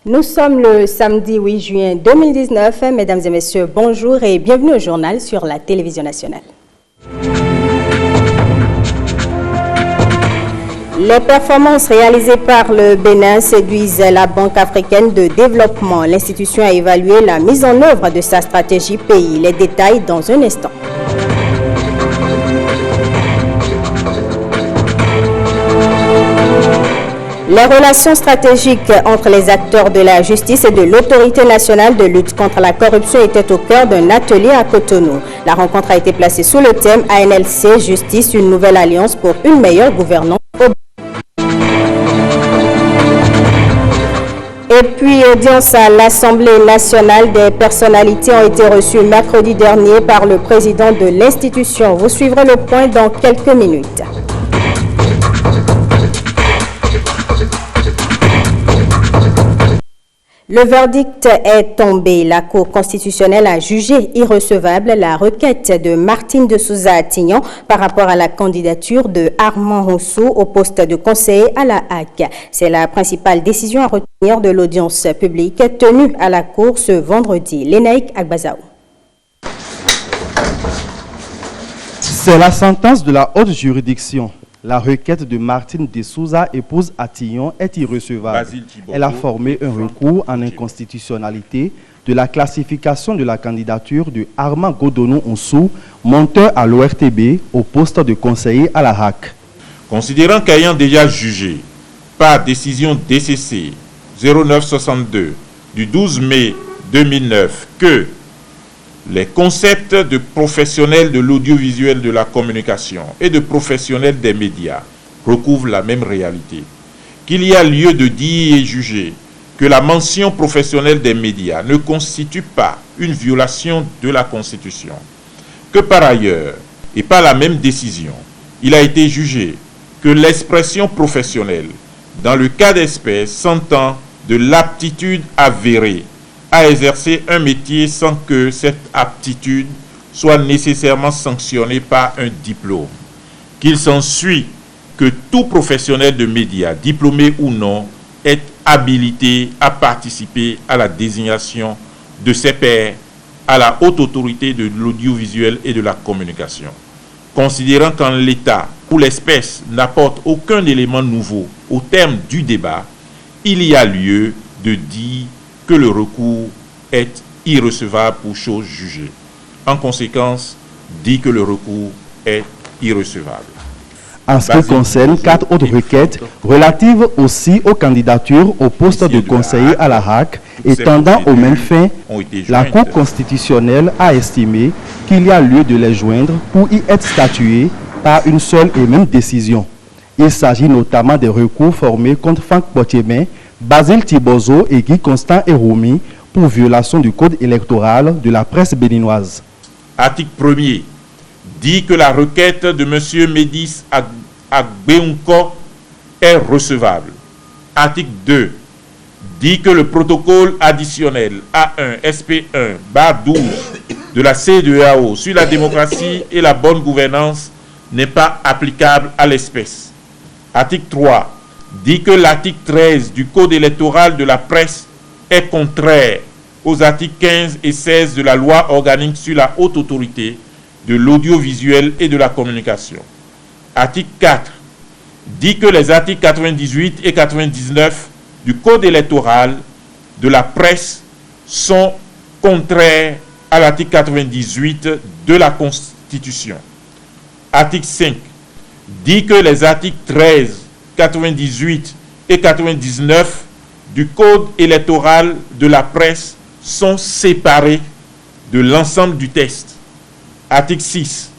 Nous sommes le samedi 8 juin 2019. Mesdames et messieurs, bonjour et bienvenue au journal sur la télévision nationale. Les performances réalisées par le Bénin séduisent la Banque africaine de développement. L'institution a évalué la mise en œuvre de sa stratégie pays. Les détails dans un instant. Les relations stratégiques entre les acteurs de la justice et de l'autorité nationale de lutte contre la corruption étaient au cœur d'un atelier à Cotonou. La rencontre a été placée sous le thème ANLC Justice, une nouvelle alliance pour une meilleure gouvernance. Et puis, audience à l'Assemblée nationale, des personnalités ont été reçues mercredi dernier par le président de l'institution. Vous suivrez le point dans quelques minutes. Le verdict est tombé. La Cour constitutionnelle a jugé irrecevable la requête de Martine de Souza-Attignon par rapport à la candidature de Armand Rousseau au poste de conseiller à la HAC. C'est la principale décision à retenir de l'audience publique tenue à la Cour ce vendredi. Lénaïk Agbazaou. C'est la sentence de la haute juridiction. La requête de Martine de Souza, épouse Attignon, est irrecevable. Elle a formé un recours en inconstitutionnalité de la classification de la candidature de Armand Godonou-Onsou, monteur à l'ORTB, au poste de conseiller à la HAC. Considérant qu'ayant déjà jugé par décision DCC 0962 du 12 mai 2009 que les concepts de professionnels de l'audiovisuel de la communication et de professionnels des médias recouvrent la même réalité, qu'il y a lieu de dire et juger que la mention professionnelle des médias ne constitue pas une violation de la Constitution, que par ailleurs, et par la même décision, il a été jugé que l'expression professionnelle, dans le cas d'espèce, s'entend de l'aptitude avérée à exercer un métier sans que cette aptitude soit nécessairement sanctionnée par un diplôme. Qu'il s'ensuit que tout professionnel de médias, diplômé ou non, est habilité à participer à la désignation de ses pairs à la haute autorité de l'audiovisuel et de la communication. Considérant qu'en l'état ou l'espèce n'apporte aucun élément nouveau au terme du débat, il y a lieu de dire que le recours est irrecevable pour chose jugée. En conséquence, dit que le recours est irrecevable. En ce qui concerne 4 autres requêtes relatives aussi aux candidatures au poste de conseiller à la HAC et tendant aux mêmes fins, la Cour constitutionnelle a estimé qu'il y a lieu de les joindre pour y être statué par une seule et même décision. Il s'agit notamment des recours formés contre Franck Potiemé, Basile Tibozo et Guy Constant Eroumi pour violation du code électoral de la presse béninoise. Article 1er dit que la requête de M. Médis Agbeunko est recevable. Article 2 dit que le protocole additionnel A1 SP1/12 de la CEDEAO sur la démocratie et la bonne gouvernance n'est pas applicable à l'espèce. Article 3 dit que l'article 13 du Code électoral de la presse est contraire aux articles 15 et 16 de la loi organique sur la haute autorité de l'audiovisuel et de la communication. Article 4 dit que les articles 98 et 99 du Code électoral de la presse sont contraires à l'article 98 de la Constitution. Article 5 dit que les articles 13, 98 et 99 du Code électoral de la presse sont séparés de l'ensemble du texte. Article 6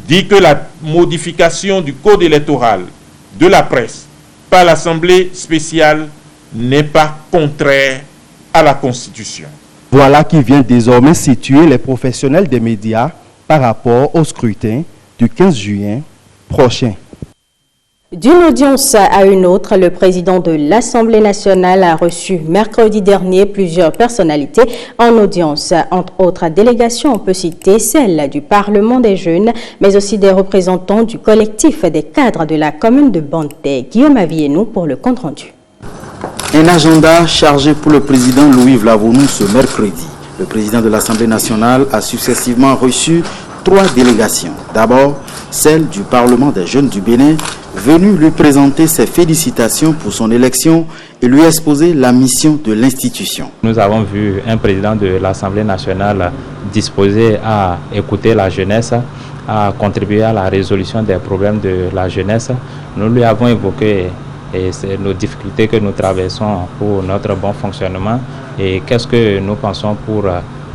dit que la modification du Code électoral de la presse par l'Assemblée spéciale n'est pas contraire à la Constitution. Voilà qui vient désormais situer les professionnels des médias par rapport au scrutin du 15 juin prochain. D'une audience à une autre, le président de l'Assemblée nationale a reçu mercredi dernier plusieurs personnalités en audience. Entre autres délégations, on peut citer celle du Parlement des jeunes, mais aussi des représentants du collectif des cadres de la commune de Banté. Guillaume Avienou pour le compte-rendu. Un agenda chargé pour le président Louis Vlavonou ce mercredi. Le président de l'Assemblée nationale a successivement reçu 3 délégations. D'abord, celle du Parlement des jeunes du Bénin, venu lui présenter ses félicitations pour son élection et lui exposer la mission de l'institution. Nous avons vu un président de l'Assemblée nationale disposé à écouter la jeunesse, à contribuer à la résolution des problèmes de la jeunesse. Nous lui avons évoqué nos difficultés que nous traversons pour notre bon fonctionnement et qu'est-ce que nous pensons pour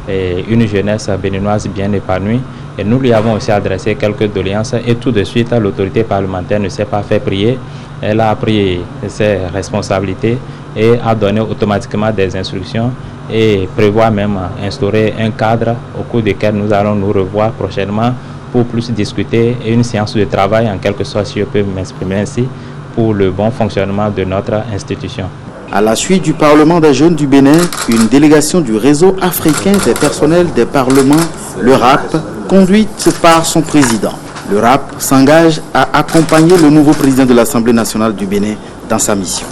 une jeunesse béninoise bien épanouie. Et nous lui avons aussi adressé quelques doléances et tout de suite, l'autorité parlementaire ne s'est pas fait prier. Elle a pris ses responsabilités et a donné automatiquement des instructions et prévoit même instaurer un cadre au cours duquel nous allons nous revoir prochainement pour plus discuter et une séance de travail en quelque sorte, si je peux m'exprimer ainsi, pour le bon fonctionnement de notre institution. À la suite du Parlement des jeunes du Bénin, une délégation du réseau africain des personnels des parlements, le RAP, conduite par son président. Le RAP s'engage à accompagner le nouveau président de l'Assemblée nationale du Bénin dans sa mission.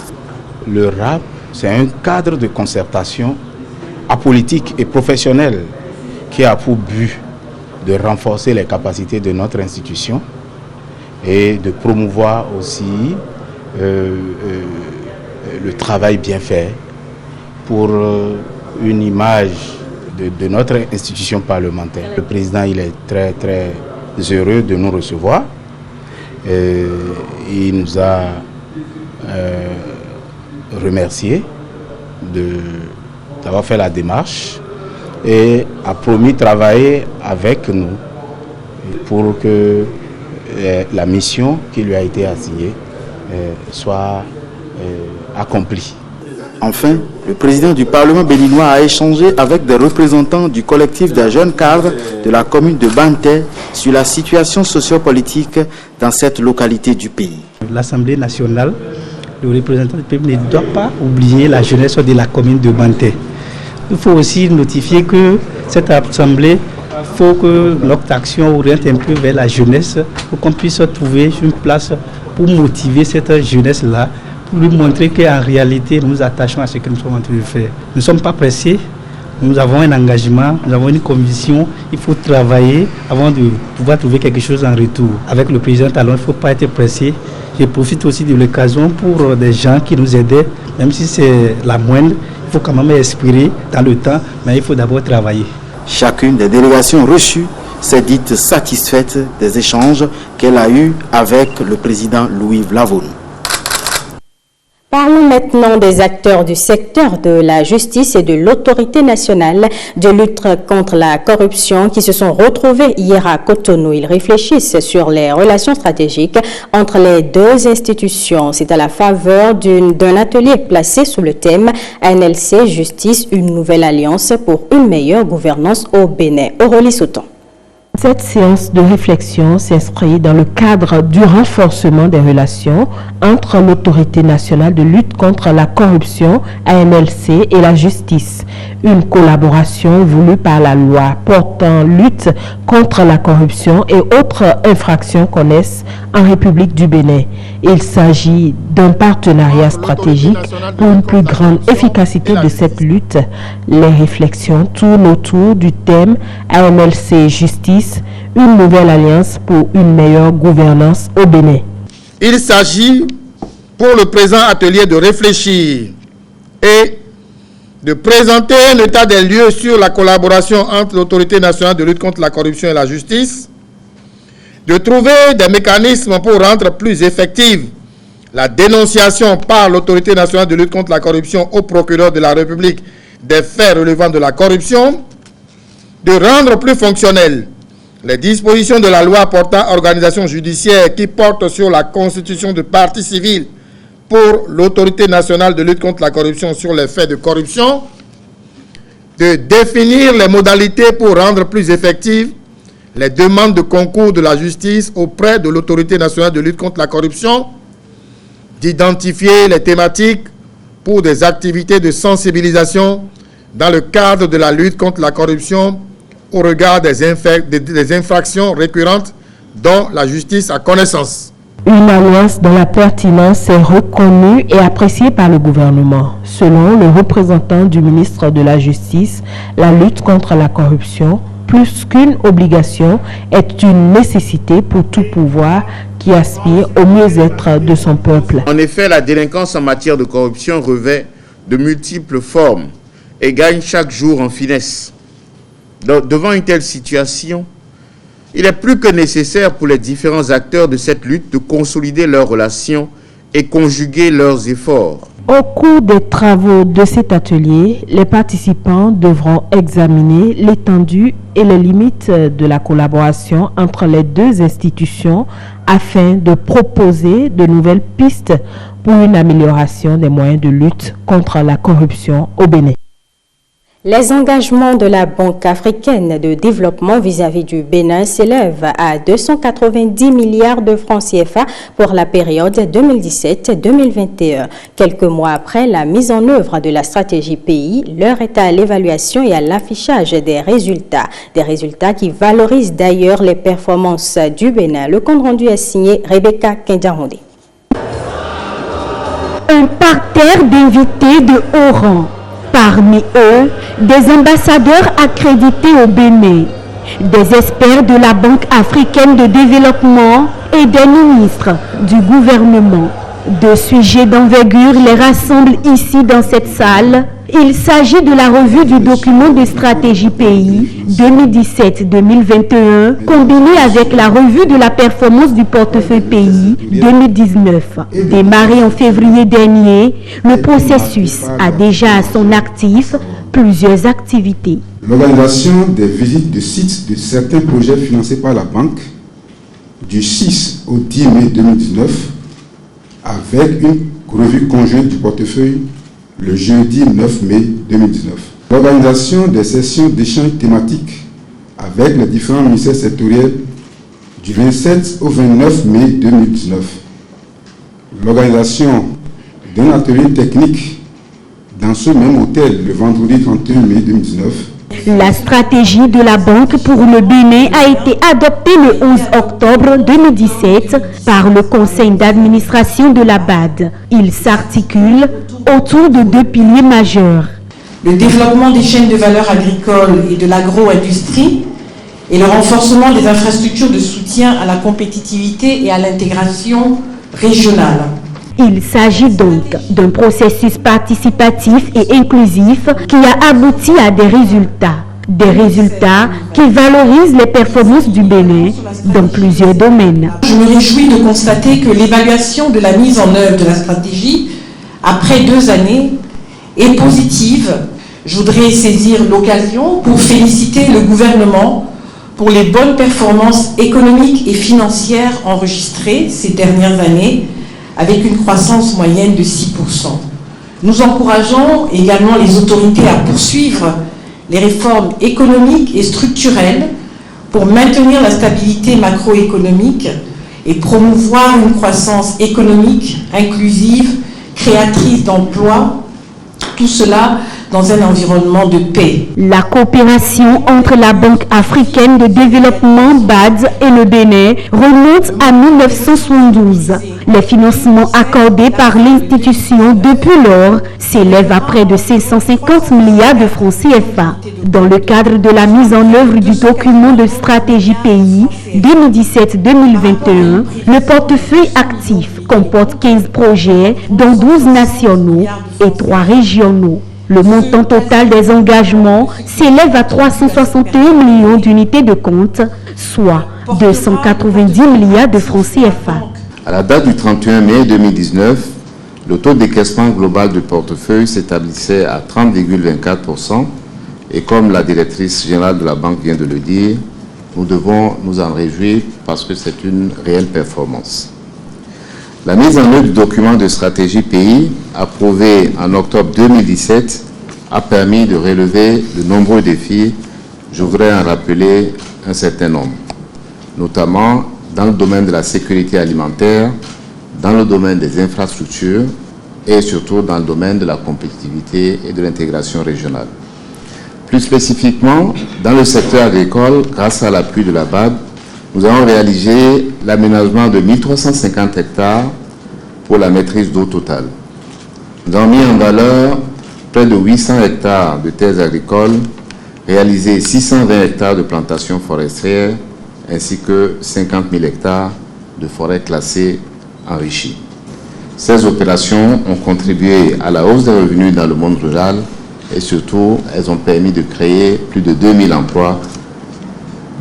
Le RAP, c'est un cadre de concertation apolitique et professionnel qui a pour but de renforcer les capacités de notre institution et de promouvoir aussi le travail bien fait pour une image de notre institution parlementaire. Le président, il est très très heureux de nous recevoir. Il nous a remercié d'avoir fait la démarche et a promis de travailler avec nous pour que la mission qui lui a été assignée soit accomplie. Enfin, le président du Parlement béninois a échangé avec des représentants du collectif des jeunes cadres de la commune de Banté sur la situation sociopolitique dans cette localité du pays. L'Assemblée nationale, le représentant du peuple ne doit pas oublier la jeunesse de la commune de Banté. Il faut aussi notifier que cette assemblée, il faut que notre action oriente un peu vers la jeunesse pour qu'on puisse trouver une place pour motiver cette jeunesse-là, pour lui montrer qu'en réalité, nous nous attachons à ce que nous sommes en train de faire. Nous ne sommes pas pressés, nous avons un engagement, nous avons une conviction, il faut travailler avant de pouvoir trouver quelque chose en retour. Avec le président Talon, il ne faut pas être pressé. Je profite aussi de l'occasion pour des gens qui nous aidaient, même si c'est la moindre, il faut quand même espérer dans le temps, mais il faut d'abord travailler. Chacune des délégations reçues s'est dite satisfaite des échanges qu'elle a eus avec le président Louis Vlavonou. Parlons maintenant des acteurs du secteur de la justice et de l'autorité nationale de lutte contre la corruption qui se sont retrouvés hier à Cotonou. Ils réfléchissent sur les relations stratégiques entre les deux institutions. C'est à la faveur d'un atelier placé sous le thème ANLC Justice, une nouvelle alliance pour une meilleure gouvernance au Bénin. Aurélie Sauton. Cette séance de réflexion s'inscrit dans le cadre du renforcement des relations entre l'autorité nationale de lutte contre la corruption, ANLC, et la justice. Une collaboration voulue par la loi portant lutte contre la corruption et autres infractions connaissent en République du Bénin. Il s'agit d'un partenariat stratégique pour une plus grande efficacité de cette lutte. Les réflexions tournent autour du thème ANLC Justice, une nouvelle alliance pour une meilleure gouvernance au Bénin. Il s'agit pour le présent atelier de réfléchir et de présenter un état des lieux sur la collaboration entre l'autorité nationale de lutte contre la corruption et la justice, de trouver des mécanismes pour rendre plus effective la dénonciation par l'autorité nationale de lutte contre la corruption au procureur de la République des faits relevant de la corruption, de rendre plus fonctionnelles les dispositions de la loi portant organisation judiciaire qui portent sur la constitution de partie civile pour l'autorité nationale de lutte contre la corruption sur les faits de corruption, de définir les modalités pour rendre plus effectives les demandes de concours de la justice auprès de l'autorité nationale de lutte contre la corruption, d'identifier les thématiques pour des activités de sensibilisation dans le cadre de la lutte contre la corruption au regard des infractions récurrentes dont la justice a connaissance. Une alliance dont la pertinence est reconnue et appréciée par le gouvernement. Selon le représentant du ministre de la Justice, la lutte contre la corruption, plus qu'une obligation, est une nécessité pour tout pouvoir qui aspire au mieux-être de son peuple. En effet, la délinquance en matière de corruption revêt de multiples formes et gagne chaque jour en finesse. Devant une telle situation, il est plus que nécessaire pour les différents acteurs de cette lutte de consolider leurs relations et conjuguer leurs efforts. Au cours des travaux de cet atelier, les participants devront examiner l'étendue et les limites de la collaboration entre les deux institutions afin de proposer de nouvelles pistes pour une amélioration des moyens de lutte contre la corruption au Bénin. Les engagements de la Banque africaine de développement vis-à-vis du Bénin s'élèvent à 290 milliards de francs CFA pour la période 2017-2021. Quelques mois après la mise en œuvre de la stratégie pays, l'heure est à l'évaluation et à l'affichage des résultats qui valorisent d'ailleurs les performances du Bénin. Le compte rendu est signé Rebecca Kendiarondé. Un parterre d'invités de haut rang. Parmi eux, des ambassadeurs accrédités au Bénin, des experts de la Banque africaine de développement et des ministres du gouvernement. Deux sujets d'envergure les rassemblent ici dans cette salle. Il s'agit de la revue du document de stratégie pays 2017-2021 combinée avec la revue de la performance du portefeuille pays 2019. Démarré en février dernier, le processus a déjà à son actif plusieurs activités. L'organisation des visites de sites de certains projets financés par la banque du 6 au 10 mai 2019 avec une revue conjointe du portefeuille le jeudi 9 mai 2019. L'organisation des sessions d'échanges thématiques avec les différents ministères sectoriels du 27 au 29 mai 2019. L'organisation d'un atelier technique dans ce même hôtel le vendredi 31 mai 2019. La stratégie de la Banque pour le Bénin a été adoptée le 11 octobre 2017 par le conseil d'administration de la BAD. Il s'articule autour de deux piliers majeurs. Le développement des chaînes de valeur agricole et de l'agro-industrie et le renforcement des infrastructures de soutien à la compétitivité et à l'intégration régionale. Il s'agit donc d'un processus participatif et inclusif qui a abouti à des résultats qui valorisent les performances du Bénin dans plusieurs domaines. Je me réjouis de constater que l'évaluation de la mise en œuvre de la stratégie après 2 années est positive. Je voudrais saisir l'occasion pour féliciter le gouvernement pour les bonnes performances économiques et financières enregistrées ces dernières années, avec une croissance moyenne de 6%. Nous encourageons également les autorités à poursuivre les réformes économiques et structurelles pour maintenir la stabilité macroéconomique et promouvoir une croissance économique inclusive, créatrice d'emplois, tout cela dans un environnement de paix. La coopération entre la Banque africaine de développement BAD et le Bénin remonte à 1972. Les financements accordés par l'institution depuis lors s'élèvent à près de 650 milliards de francs CFA. Dans le cadre de la mise en œuvre du document de stratégie pays 2017-2021, le portefeuille actif comporte 15 projets, dont 12 nationaux et 3 régionaux. Le montant total des engagements s'élève à 361 millions d'unités de compte, soit 290 milliards de francs CFA. À la date du 31 mai 2019, le taux de décaissement global du portefeuille s'établissait à 30,24% et comme la directrice générale de la banque vient de le dire, nous devons nous en réjouir parce que c'est une réelle performance. La mise en œuvre du document de stratégie pays, approuvé en octobre 2017, a permis de relever de nombreux défis. Je voudrais en rappeler un certain nombre, notamment dans le domaine de la sécurité alimentaire, dans le domaine des infrastructures et surtout dans le domaine de la compétitivité et de l'intégration régionale. Plus spécifiquement, dans le secteur agricole, grâce à l'appui de la BAD, nous avons réalisé l'aménagement de 1350 hectares pour la maîtrise d'eau totale. Nous avons mis en valeur près de 800 hectares de terres agricoles, réalisé 620 hectares de plantations forestières, ainsi que 50 000 hectares de forêts classées enrichies. Ces opérations ont contribué à la hausse des revenus dans le monde rural et surtout, elles ont permis de créer plus de 2000 emplois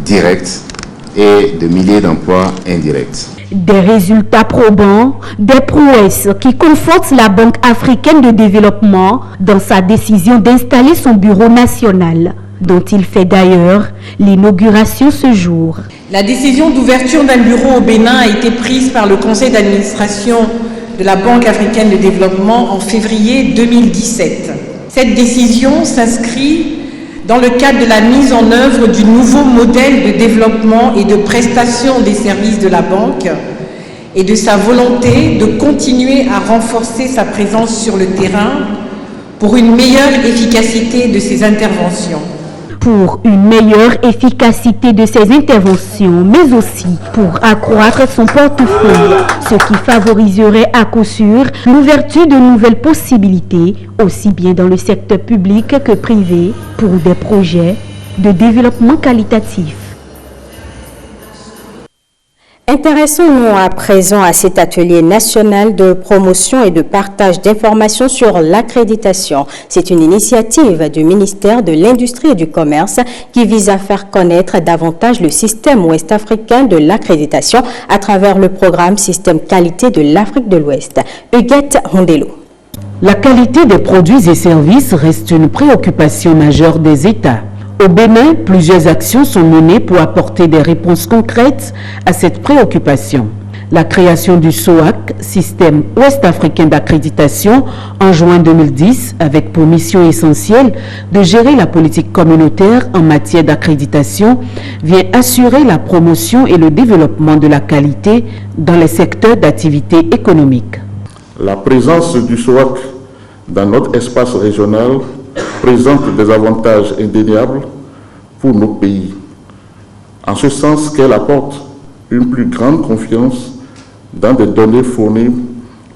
directs et de milliers d'emplois indirects. Des résultats probants, des prouesses qui confortent la Banque africaine de développement dans sa décision d'installer son bureau national, dont il fait d'ailleurs l'inauguration ce jour. La décision d'ouverture d'un bureau au Bénin a été prise par le conseil d'administration de la Banque africaine de développement en février 2017. Cette décision s'inscrit dans le cadre de la mise en œuvre du nouveau modèle de développement et de prestation des services de la banque et de sa volonté de continuer à renforcer sa présence sur le terrain pour une meilleure efficacité de ses interventions. Pour une meilleure efficacité de ses interventions, mais aussi pour accroître son portefeuille, ce qui favoriserait à coup sûr l'ouverture de nouvelles possibilités, aussi bien dans le secteur public que privé, pour des projets de développement qualitatif. Intéressons-nous à présent à cet atelier national de promotion et de partage d'informations sur l'accréditation. C'est une initiative du ministère de l'Industrie et du Commerce qui vise à faire connaître davantage le système ouest-africain de l'accréditation à travers le programme Système Qualité de l'Afrique de l'Ouest. Huguette Rondelo. La qualité des produits et services reste une préoccupation majeure des États. Au Bénin, plusieurs actions sont menées pour apporter des réponses concrètes à cette préoccupation. La création du SOAC, Système ouest-africain d'accréditation, en juin 2010, avec pour mission essentielle de gérer la politique communautaire en matière d'accréditation, vient assurer la promotion et le développement de la qualité dans les secteurs d'activité économique. La présence du SOAC dans notre espace régional présente des avantages indéniables pour nos pays, en ce sens qu'elle apporte une plus grande confiance dans des données fournies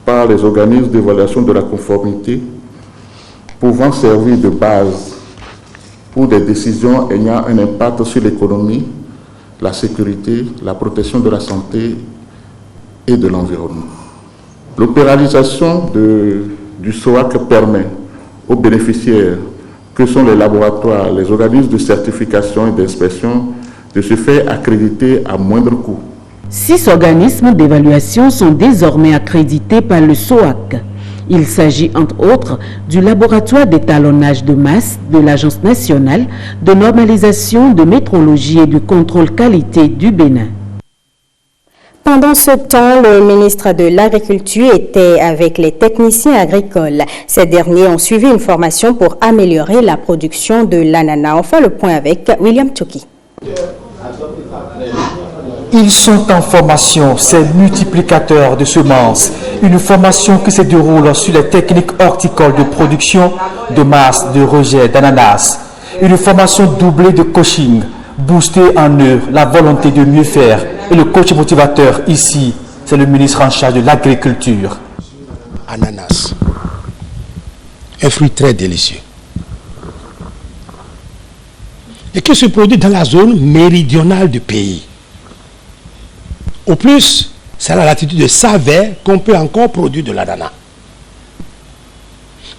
par les organismes d'évaluation de la conformité, pouvant servir de base pour des décisions ayant un impact sur l'économie, la sécurité, la protection de la santé et de l'environnement. L'opéralisation du SOAC permet aux bénéficiaires que sont les laboratoires, les organismes de certification et d'inspection, de se faire accréditer à moindre coût. 6 organismes d'évaluation sont désormais accrédités par le SOAC. Il s'agit entre autres du laboratoire d'étalonnage de masse de l'Agence nationale de normalisation de métrologie et du contrôle qualité du Bénin. Pendant ce temps, le ministre de l'Agriculture était avec les techniciens agricoles. Ces derniers ont suivi une formation pour améliorer la production de l'ananas. On fait le point avec William Tchoki. Ils sont en formation, ces multiplicateurs de semences. Une formation qui se déroule sur les techniques horticoles de production de masse de rejet d'ananas. Une formation doublée de coaching, booster en eux la volonté de mieux faire. Et le coach motivateur ici, c'est le ministre en charge de l'agriculture. Ananas, un fruit très délicieux. Et qui se produit dans la zone méridionale du pays. Au plus, c'est à la latitude de Savè qu'on peut encore produire de l'ananas.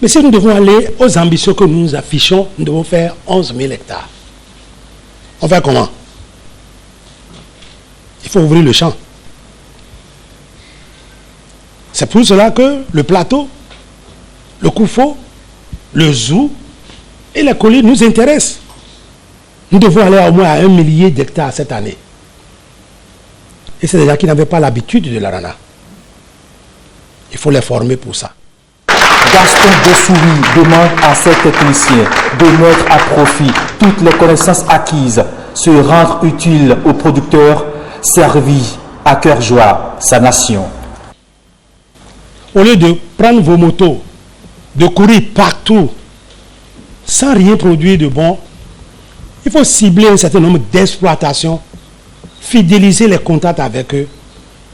Mais si nous devons aller aux ambitions que nous nous affichons, nous devons faire 11 000 hectares. On fait comment? Il faut ouvrir le champ. C'est pour cela que le plateau, le Koufo, le Zou et les collines nous intéressent. Nous devons aller au moins à 1 millier d'hectares cette année. Et c'est des gens qui n'avaient pas l'habitude de l'ananas. Il faut les former pour ça. Gaston Bessoury demande à ses techniciens de mettre à profit toutes les connaissances acquises, se rendre utiles aux producteurs, servir à cœur joie sa nation. Au lieu de prendre vos motos, de courir partout, sans rien produire de bon, il faut cibler un certain nombre d'exploitations fidéliser les contacts avec eux,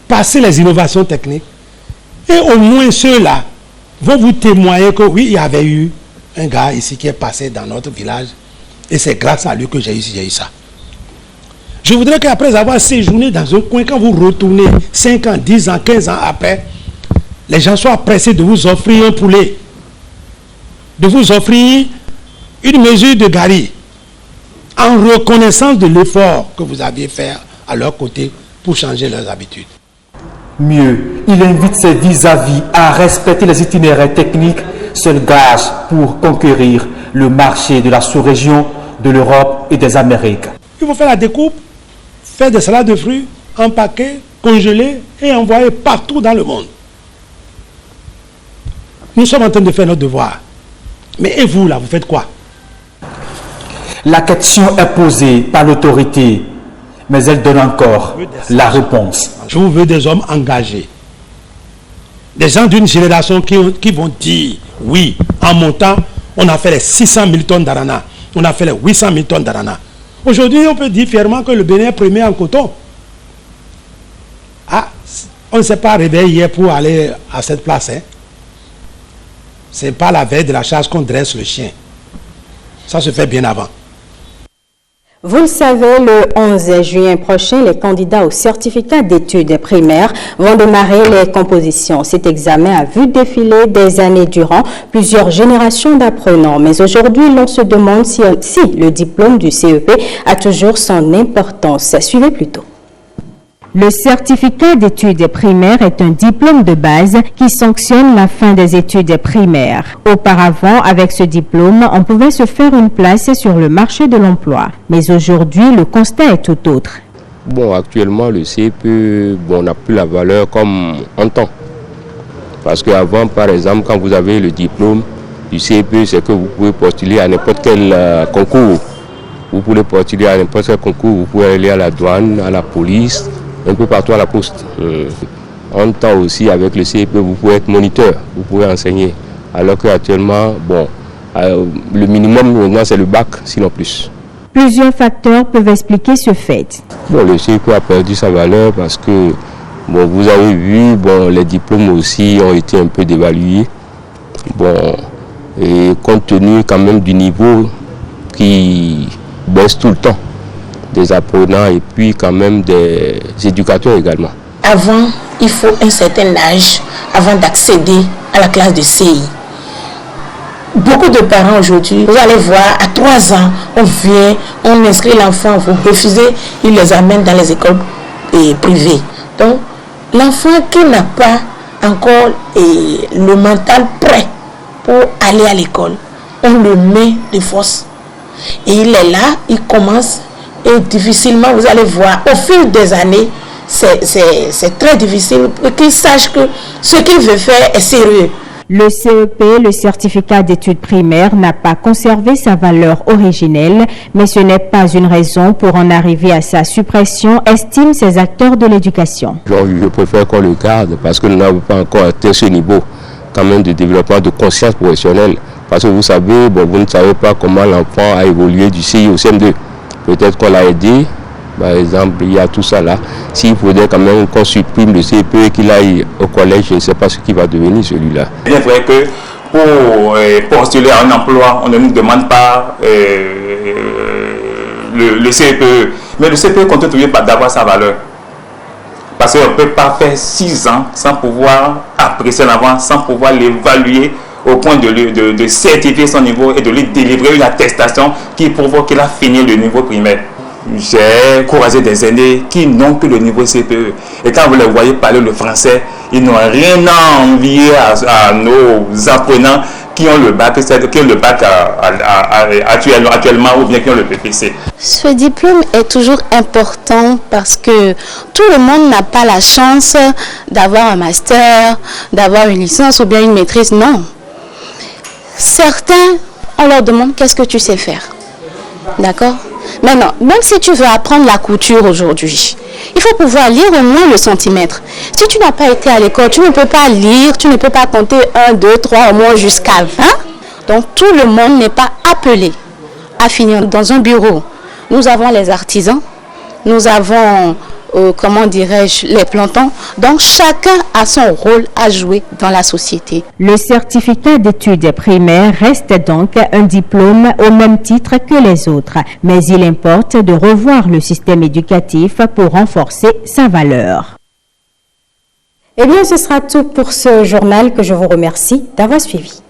passer les innovations techniques. Et au moins ceux-là vont vous témoigner que oui, il y avait eu un gars ici qui est passé dans notre village et c'est grâce à lui que j'ai eu ça. Je voudrais qu'après avoir séjourné dans un coin, quand vous retournez 5 ans, 10 ans, 15 ans après, les gens soient pressés de vous offrir un poulet, de vous offrir une mesure de gari, en reconnaissance de l'effort que vous aviez fait à leur côté pour changer leurs habitudes. Mieux, il invite ses vis-à-vis à respecter les itinéraires techniques, seul gage pour conquérir le marché de la sous-région, de l'Europe et des Amériques. Il faut faire la découpe, faire des salades de fruits, empaquer, congeler et envoyer partout dans le monde. Nous sommes en train de faire notre devoir. Mais et vous, là, vous faites quoi? La question est posée par l'autorité, mais elle donne encore la réponse. Je vous veux des hommes engagés. Des gens d'une génération qui vont dire, oui, en montant, on a fait les 600 000 tonnes d'arana, on a fait les 800 000 tonnes d'arana. Aujourd'hui, on peut dire fièrement que le Bénin est premier en coton. Ah, on ne s'est pas réveillé hier pour aller à cette place. Hein. Ce n'est pas la veille de la chasse qu'on dresse le chien. Ça se fait bien avant. Vous le savez, le 11 juin prochain, les candidats au certificat d'études primaires vont démarrer les compositions. Cet examen a vu défiler des années durant plusieurs générations d'apprenants. Mais aujourd'hui, l'on se demande si le diplôme du CEP a toujours son importance. Suivez plutôt. Le certificat d'études primaires est un diplôme de base qui sanctionne la fin des études primaires. Auparavant, avec ce diplôme, on pouvait se faire une place sur le marché de l'emploi. Mais aujourd'hui, le constat est tout autre. Bon, actuellement, le CEP n'a plus la valeur comme en temps. Parce qu'avant, par exemple, quand vous avez le diplôme du CEP, c'est que vous pouvez postuler à n'importe quel concours. Vous pouvez postuler à n'importe quel concours, vous pouvez aller à la douane, à la police, un peu partout à la poste. En temps aussi, avec le CEP, vous pouvez être moniteur, vous pouvez enseigner. Alors qu'actuellement, le minimum maintenant, c'est le bac, sinon plus. Plusieurs facteurs peuvent expliquer ce fait. Bon, le CEP a perdu sa valeur parce que, vous avez vu, les diplômes aussi ont été un peu dévalués. Et compte tenu quand même du niveau qui baisse tout le temps, des apprenants et puis quand même des éducateurs également. Avant, il faut un certain âge avant d'accéder à la classe de CI. Beaucoup de parents aujourd'hui, vous allez voir, à 3 ans, on inscrit l'enfant, vous refusez, ils les amènent dans les écoles privées. Donc, l'enfant qui n'a pas encore le mental prêt pour aller à l'école, on le met de force. Et il est là, il commence. Et difficilement, vous allez voir, au fil des années, c'est très difficile pour qu'il sache que ce qu'il veut faire est sérieux. Le CEP, le certificat d'études primaires, n'a pas conservé sa valeur originelle, mais ce n'est pas une raison pour en arriver à sa suppression, estiment ces acteurs de l'éducation. Je préfère qu'on le garde parce que nous n'avons pas encore atteint ce niveau quand même de développement de conscience professionnelle. Parce que vous savez, vous ne savez pas comment l'enfant a évolué du CI au CM2. Peut-être qu'on l'a aidé, par exemple, il y a tout ça là. S'il faudrait quand même qu'on supprime le CEP et qu'il aille au collège, je ne sais pas ce qui va devenir celui-là. Il est vrai que pour postuler à un emploi, on ne nous demande pas le CEPE. Mais le CEPE continue d'avoir sa valeur. Parce qu'on ne peut pas faire 6 ans sans pouvoir apprécier l'avant, sans pouvoir l'évaluer au point de certifier son niveau et de lui délivrer une attestation qui prouve qu'il a fini le niveau primaire. J'ai croisé des aînés qui n'ont que le niveau CPE. Et quand vous les voyez parler le français, ils n'ont rien à envier à nos apprenants qui ont le bac, actuellement ou bien qui ont le PPC. Ce diplôme est toujours important parce que tout le monde n'a pas la chance d'avoir un master, d'avoir une licence ou bien une maîtrise. Non. Certains, on leur demande qu'est-ce que tu sais faire. D'accord? Maintenant, même si tu veux apprendre la couture aujourd'hui, il faut pouvoir lire au moins le centimètre. Si tu n'as pas été à l'école, tu ne peux pas lire, tu ne peux pas compter 1, 2, 3, au moins jusqu'à 20. Donc tout le monde n'est pas appelé à finir dans un bureau. Nous avons les artisans, nous avons, comment dirais-je, les plantons. Donc chacun a son rôle à jouer dans la société. Le certificat d'études primaires reste donc un diplôme au même titre que les autres, mais il importe de revoir le système éducatif pour renforcer sa valeur. Eh bien, ce sera tout pour ce journal que je vous remercie d'avoir suivi.